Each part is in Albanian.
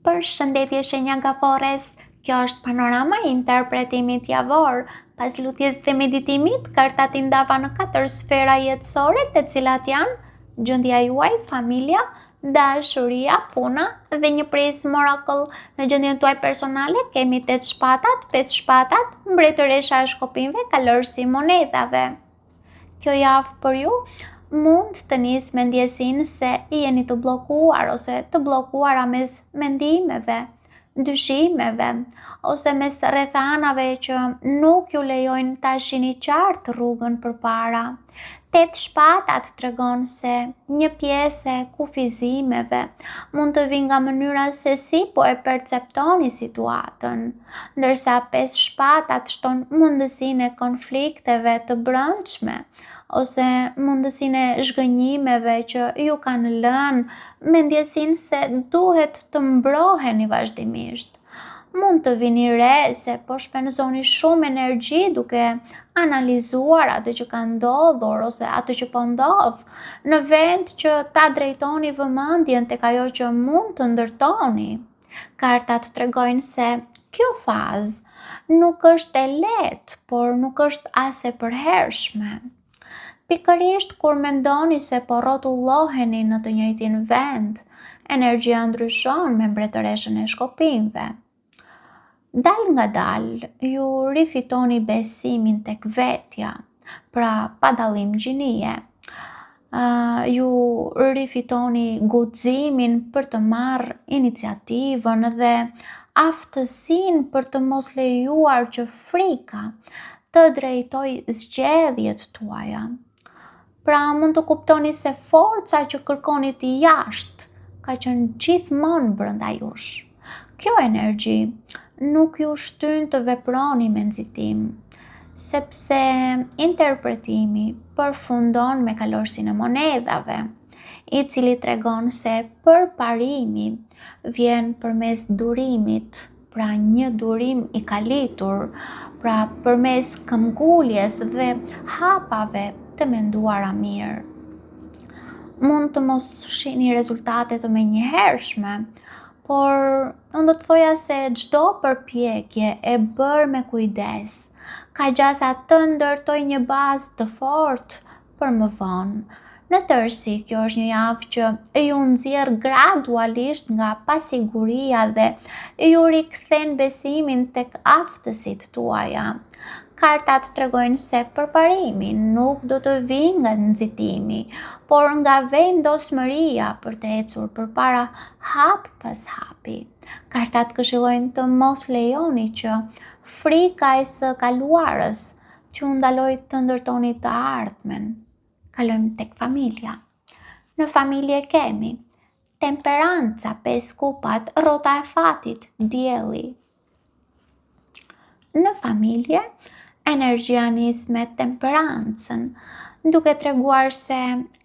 Përshëndetje shenja nga Forres, kjo është panorama i interpretimit javor. Pas lutjes dhe meditimit, kartat i ndava në 4 sfera jetësore, të cilat janë gjendja juaj, familja, dashuria, puna dhe një prizm oracle. Në gjendjen tuaj personale kemi 8 shpatat, 5 shpatat, mbretëresha e shkopinjve, kalorësi i monedhave. Kjo javë për ju mund të nisë me ndjesinë se i jeni të bllokuar ose të bllokuara mes mendimeve, dyshimeve ose mes rrethanave që nuk ju lejojnë ta shihni qartë rrugën përpara. 8 shpatat tregon se një pjesë e kufizimeve mund të vinë nga mënyra se si po e perceptoni situatën, ndërsa 5 shpatat shton mundësinë e konflikteve të brendshme ose mundësinë e zhgënjimeve që ju kanë lënë me ndjesinë se duhet të mbroheni vazhdimisht. Mund të vini re se po shpenzoni shumë energji duke analizuar atë që ka ndodhur ose atë që po ndodh, në vend që ta drejtoni vëmendjen tek ajo që mund të ndërtoni. Kartat tregojnë se kjo fazë nuk është e lehtë, por nuk është as e përhershme. Pikërisht kur mendoni se po rrotulloheni në të njëjtin vend, energjia ndryshon me mbretëreshën e shkopinjve. Dal nga dal, ju rifitoni besimin tek vetja, pra pa dallim gjinie. Ju rifitoni guximin për të marrë iniciativën dhe aftësinë për të mos lejuar që frika të drejtojë zgjedhjet tuaja. Pra mund të kuptoni se forca që kërkonit jashtë ka qenë gjithmonë brenda jush. Kjo energji nuk ju shtyn të veproni me nxitim, sepse interpretimi përfundon me kalorësinë e monedhave, i cili tregon se përparimi vjen përmes durimit, pra një durim i kalitur, pra përmes këmbguljes dhe hapave të menduara mirë. Mund të mos shihni rezultate të menjëhershme, por unë do të thoja se çdo përpjekje e bërë me kujdes ka gjasa të ndërtoj një bazë të fortë për më vonë. Në tërësi, kjo është një javë që ju nxjerr gradualisht nga pasiguria dhe ju rikthen besimin tek aftësitë tuaja. Kartat tregojnë se përparimi nuk do të vijë nga nxitimi, por nga vendosmëria për të ecur përpara hap pas hapi. Kartat këshillojnë të mos lejoni që frika e së kaluarës t'ju ndalojë të ndërtoni të ardhmen. Kalojmë tek familja. Në familje kemi temperanca, 5 kupat, rrota e fatit, dielli. Në familje, energjia nis me temperancën, duke treguar se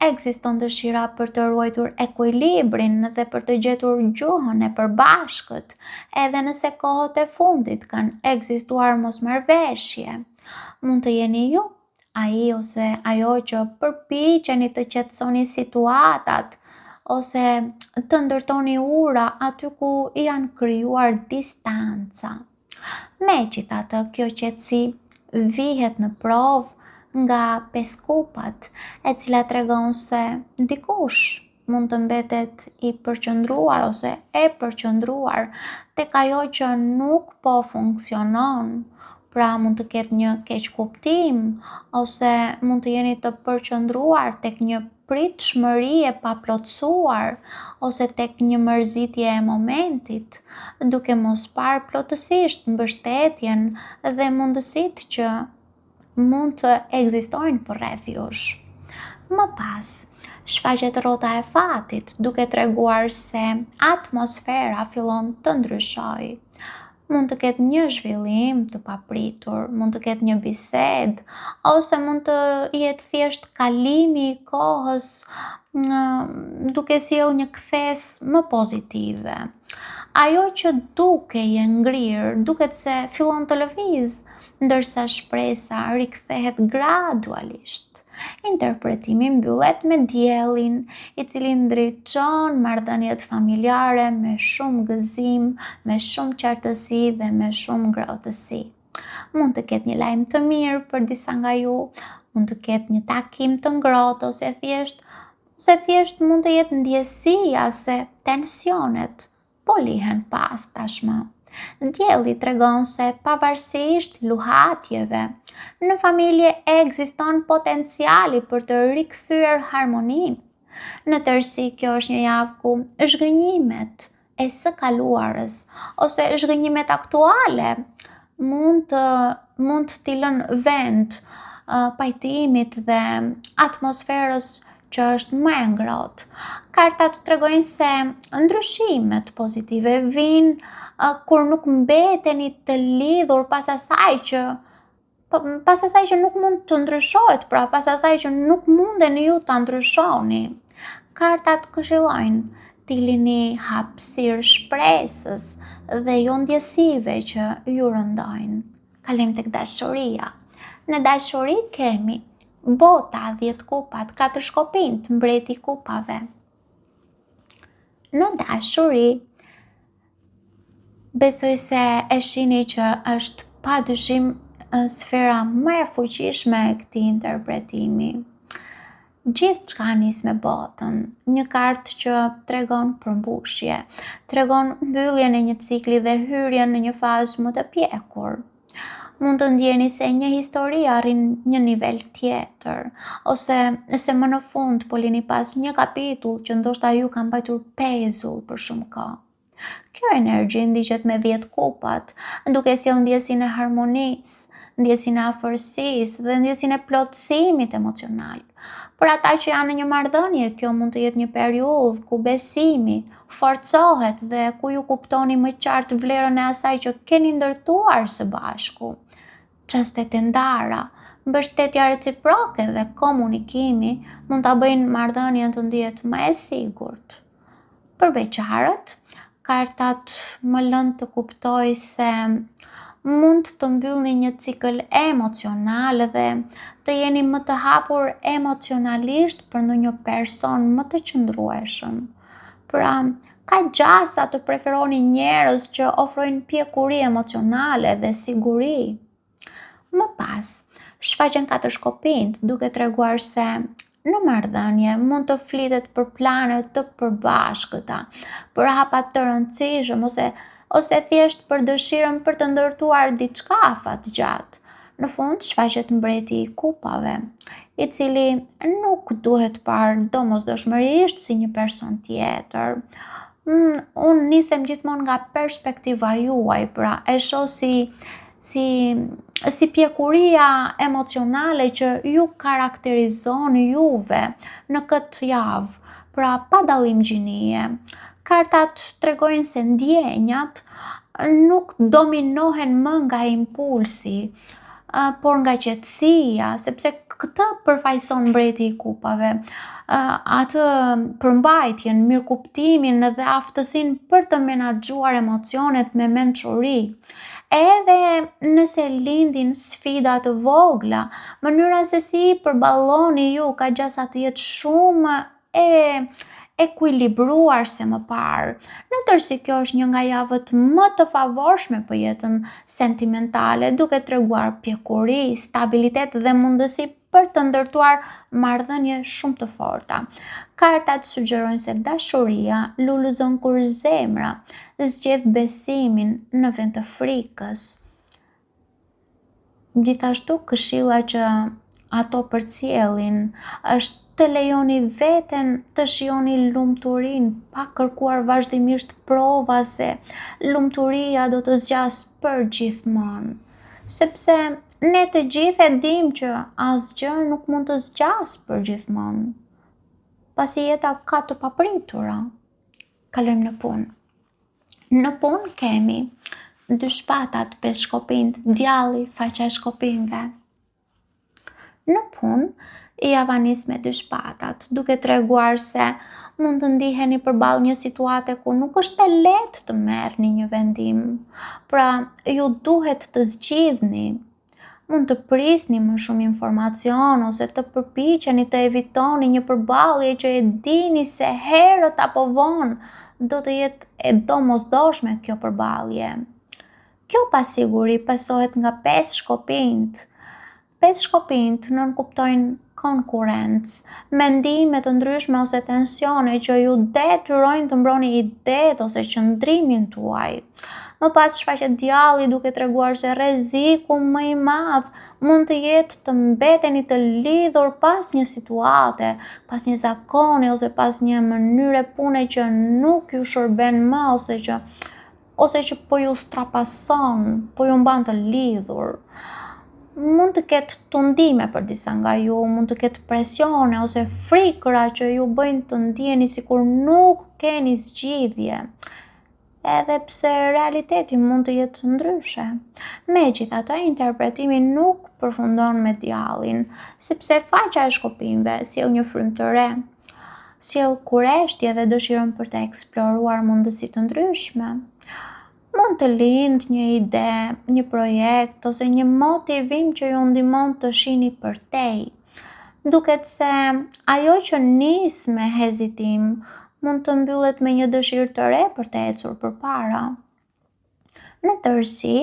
ekziston dëshira për të ruajtur ekuilibrin dhe për të gjetur gjuhën e përbashkët, edhe nëse kohët e fundit kanë ekzistuar mosmarrëveshje. Mund të jeni ju, ai ose ajo që përpiqeni të qetësoni situatat ose të ndërtoni ura aty ku janë krijuar distanca. Megjithatë, kjo qetësi vihet në provë nga 5 kupat, e cila tregon se dikush mund të mbetet i përqendruar ose e përqendruar tek ajo që nuk po funksionon. Pra mund të ketë një keqkuptim ose mund të jeni të përqendruar tek një pritshmëri e paplotësuar ose tek një mërzitje e momentit, duke mos parë plotësisht mbështetjen dhe mundësitë që mund të ekzistojnë përreth jush. Më pas, shfaqet rrota e fatit, duke treguar se atmosfera fillon të ndryshojë. Mund të ketë një zhvillim të papritur, mund të ketë një bisedë, ose mund të jetë thjesht kalimi i kohës duke sjellë një kthes më pozitive. Ajo që dukej e ngrirë, duket se fillon të lëviz, ndërsa shpresa rikthehet gradualisht. Interpretimi mbyllet me diellin, i cili ndriçon marrëdhëniet familjare me shumë gëzim, me shumë qartësi dhe me shumë ngrohtësi. Mund të ketë një lajm të mirë për disa nga ju, mund të ketë një takim të ngrohtë ose thjesht mund të jetë ndjesia se tensionet po lihen pas tashmë. Dielli tregon se pavarësisht luhatjeve, në familje ekziston potenciali për të rikthyer harmoninë. Në tërësi kjo është një javë ku zhgënjimet e së kaluarës ose zhgënjimet aktuale mund t'i lënë vend pajtimit dhe atmosferës që është më e ngrohtë. Kartat tregojnë se ndryshimet pozitive vijnë kur nuk mbeteni të lidhur pas asaj që nuk mund të ndryshohet, pra pas asaj që nuk mundeni ju ta ndryshoni. Kartat këshillojnë t'i lini hapësirë shpresës dhe jo ndjesive që ju rëndojnë. Kalim tek dashuria. Në dashuri kemi bota, 10 kupat, 4 shkopinjt, mbreti i kupave. Në dashuri, besoj se e shihni që është padyshim sfera më e fuqishme e këtij interpretimi. Gjithçka nis me botën, një kartë që tregon përmbushje, tregon mbylljen e një cikli dhe hyrjen në një fazë më të pjekur. Mund të ndjeni se një histori arrin një nivel tjetër, ose se më në fund po lini pas një kapitull që ndoshta ju ka mbajtur pezull për shumë kohë. Kjo energji ndiqet me 10 kupat, duke sjellë ndjesinë e harmonisë, ndjesinë e afërsisë dhe ndjesinë e plotësimit emocional. Për ata që janë në një marrëdhënie, kjo mund të jetë një periudhë ku besimi forcohet dhe ku ju kuptoni më qartë vlerën e asaj që keni ndërtuar së bashku. Çastet e ndara, mbështetja reciproke dhe komunikimi mund ta bëjnë marrëdhënien të ndihet më e sigurt. Për beqarët, kartat më lën të kuptoj se mund të mbyllni një cikël emocional dhe të jeni më të hapur emocionalisht për ndonjë person më të qëndrueshëm. Pra, ka gjasa të preferoni njerëz që ofrojnë pjekuri emocionale dhe siguri. Më pas, shfaqen 4 shkopinjt duke treguar se në marrëdhënie mund të flitet për plane të përbashkëta, për hapa të rëndësishëm ose thjesht për dëshirën për të ndërtuar diçka afatgjatë. Në fund shfaqet mbreti i kupave, i cili nuk duhet parë domosdoshmërisht si një person tjetër. Unë nisem gjithmonë nga perspektiva juaj, pra e shoh si pjekuria emocionale që ju karakterizon juve në këtë javë, pra pa dallim gjinie. Kartat tregojnë se ndjenjat nuk dominohen më nga impulsi, por nga qetësia, sepse këtë përfaqëson mbreti i kupave, atë përmbajtjen, mirëkuptimin dhe aftësinë për të menaxhuar emocionet me mençuri. Edhe nëse lindin sfida të vogla, mënyra se si i përballoni ju ka gjasa të jetë shumë e ekuilibruar se më parë. Në tërësi kjo është një nga javët më të favorshme për jetën sentimentale, duke treguar pjekuri, stabilitet dhe mundësi për të ndërtuar marrëdhënie shumë të forta. Kartat sugjerojnë se dashuria lulëzon kur zemra zgjedh besimin në vend të frikës. Gjithashtu këshilla që ato përcjellin është të lejoni veten të shijoni lumturinë pa kërkuar vazhdimisht prova se lumturia do të zgjas përgjithmonë. Sepse ne të gjithë e dim që asgjë nuk mund të zgjas përgjithmonë, pasi jeta ka të papritura. Kalojmë në punë. Në punë kemi 2 shpatat, 5 shkopinjt, djalli, faqa e shkopinjve. Në punë, java nis me 2 shpatat, duke treguar se mund të ndiheni përballë një situate ku nuk është e lehtë të merrni një vendim. Pra, ju duhet të zgjidhni. Mund të prisni më shumë informacion ose të përpiqeni të evitoni një përballje që e dini se herët apo vonë do të jetë e domosdoshme kjo përballje. Kjo pasiguri pasohet nga 5 shkopinjt. 5 shkopinjt nënkuptojnë konkurrencë, mendime të ndryshme ose tensione që ju detyrojnë të mbroni idetë ose qëndrimin tuaj. Më pas shfaqet djalli duke treguar se rreziku më i madh mund të jetë të mbeteni të lidhur pas një situate, pas një zakoni ose pas një mënyre pune që nuk ju shërben më ose që po ju strapason, po ju mban të lidhur. Mund të ketë tundime për disa nga ju, mund të ketë presione ose frikëra që ju bëjnë të ndjeni sikur nuk keni zgjidhje, edhe pse realiteti mund të jetë ndryshe. Megjithatë, interpretimi nuk përfundon me djallin, sepse faqja e shkopinjve sjell një frymë të re, sjell kureshtje dhe dëshirën për të eksploruar mundësi të ndryshme. Mund të lindë një ide, një projekt ose një motivim që ju ndihmon të shihni përtej. Duket se ajo që nis me hezitim mund të mbyllet me një dëshirë të re për të ecur përpara. Në tërësi,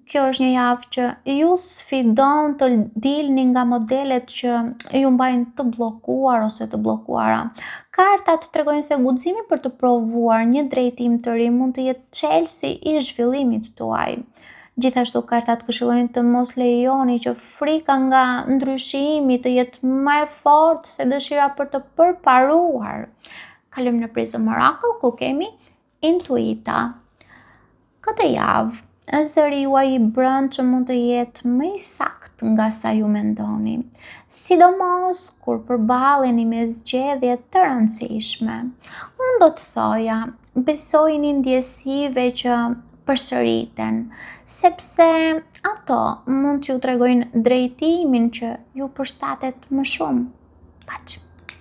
kjo është një javë që ju sfidon të dilni nga modelet që ju mbajnë të bllokuar ose të bllokuara. Kartat tregojnë se guximi për të provuar një drejtim të ri mund të jetë çelësi i zhvillimit tuaj. Gjithashtu kartat këshillojnë të mos lejoni që frika nga ndryshimi të jetë më e fortë se dëshira për të përparuar. Kalojmë në prizën Oracle ku kemi Intuita. Këtë javë, zëri juaj i brendshëm mund të jetë më i saktë nga sa ju mendoni, sidomos kur përballeni me zgjedhje të rëndësishme. Unë do të thoja, besojini ndjesive që përsëriten, sepse ato mund t'ju tregojnë drejtimin që ju përshtatet më shumë. Paç.